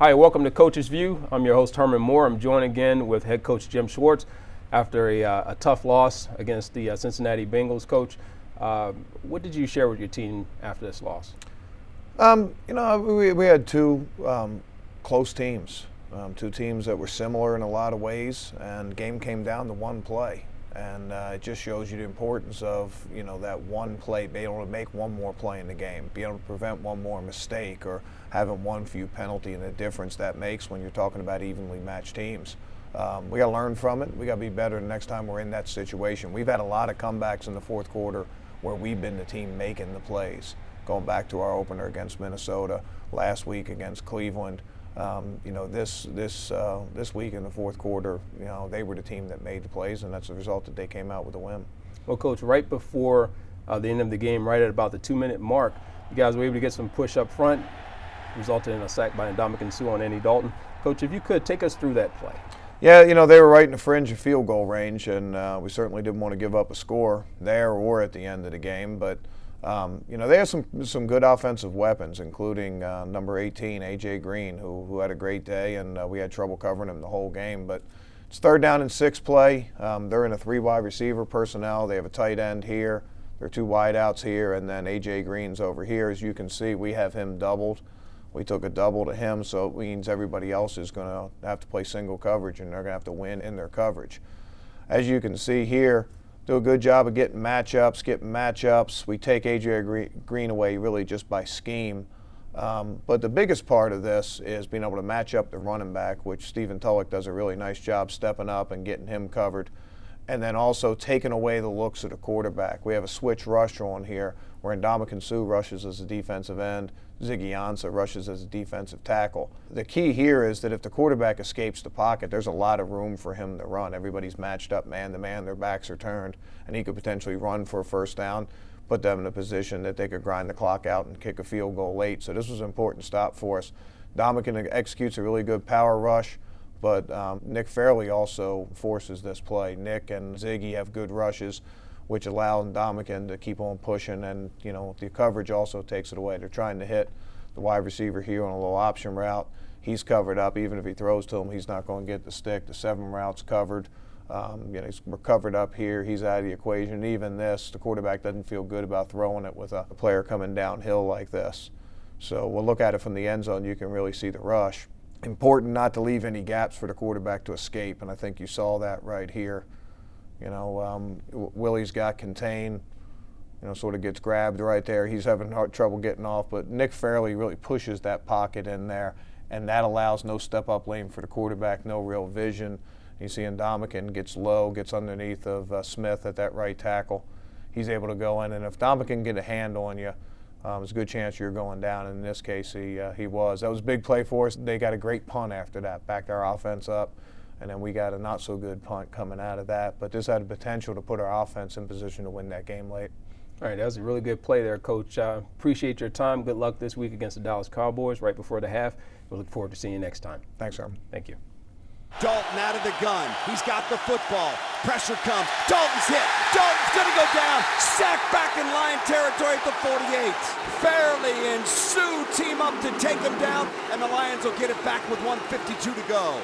Hi, welcome to Coach's View. I'm your host, Herman Moore. I'm joined again with head coach Jim Schwartz after a tough loss against the Cincinnati Bengals. Coach, what did you share with your team after this loss? We had two close teams, two teams that were similar in a lot of ways, and the game came down to one play. And it just shows you the importance of, that one play, being able to make one more play in the game, be able to prevent one more mistake or having one few penalty, and the difference that makes when you're talking about evenly matched teams. We got to learn from it. We got to be better the next time we're in that situation. We've had a lot of comebacks in the fourth quarter where we've been the team making the plays. Going back to our opener against Minnesota, last week against Cleveland. This week in the fourth quarter, they were the team that made the plays, and that's the result that they came out with a win. Well, Coach, right before the end of the game, right at about the 2-minute mark, you guys were able to get some push up front, resulted in a sack by Ndamukong Suh on Andy Dalton. Coach, if you could take us through that play. Yeah, they were right in the fringe of field goal range, and we certainly didn't want to give up a score there or at the end of the game, but they have some good offensive weapons, including number 18, A.J. Green, who had a great day, and we had trouble covering him the whole game. But it's 3rd down and 6 play. They're in a 3 wide receiver personnel. They have a tight end here. There are 2 wide outs here, and then A.J. Green's over here. As you can see, we have him doubled. We took a double to him, so it means everybody else is going to have to play single coverage, and they're going to have to win in their coverage. As you can see here, do a good job of getting matchups. We take A.J. Green away really just by scheme. But the biggest part of this is being able to match up the running back, which Stephen Tulloch does a really nice job stepping up and getting him covered. And then also taking away the looks of the quarterback. We have a switch rusher on here where Ndamukong Suh rushes as a defensive end, Ziggy Ansah rushes as a defensive tackle. The key here is that if the quarterback escapes the pocket, there's a lot of room for him to run. Everybody's matched up man to man, their backs are turned, and he could potentially run for a first down, put them in a position that they could grind the clock out and kick a field goal late. So this was an important stop for us. Ndamukong executes a really good power rush, but Nick Fairley also forces this play. Nick and Ziggy have good rushes, which allow Ndamukong to keep on pushing, and the coverage also takes it away. They're trying to hit the wide receiver here on a little option route. He's covered up. Even if he throws to him, he's not going to get the stick. The 7 routes covered. We're covered up here. He's out of the equation. Even this, the quarterback doesn't feel good about throwing it with a player coming downhill like this. So we'll look at it from the end zone. You can really see the rush. Important not to leave any gaps for the quarterback to escape, and I think you saw that right here. Willie's got contained, sort of gets grabbed right there. He's having trouble getting off, but Nick Fairley really pushes that pocket in there, and that allows no step-up lane for the quarterback, no real vision. You see Ndamukong gets low, gets underneath of Smith at that right tackle. He's able to go in, and if Ndamukong can get a hand on you, there's a good chance you're going down. And in this case, he was. That was a big play for us. They got a great punt after that, backed our offense up. And then we got a not-so-good punt coming out of that. But this had the potential to put our offense in position to win that game late. All right, that was a really good play there, Coach. Appreciate your time. Good luck this week against the Dallas Cowboys right before the half. We look forward to seeing you next time. Thanks, Herman. Thank you. Dalton out of the gun. He's got the football. Pressure comes. Dalton's hit. Dalton's going to go down. Sacked back in Lion territory at the 48. Fairley and Suh team up to take him down, and the Lions will get it back with 1:52 to go.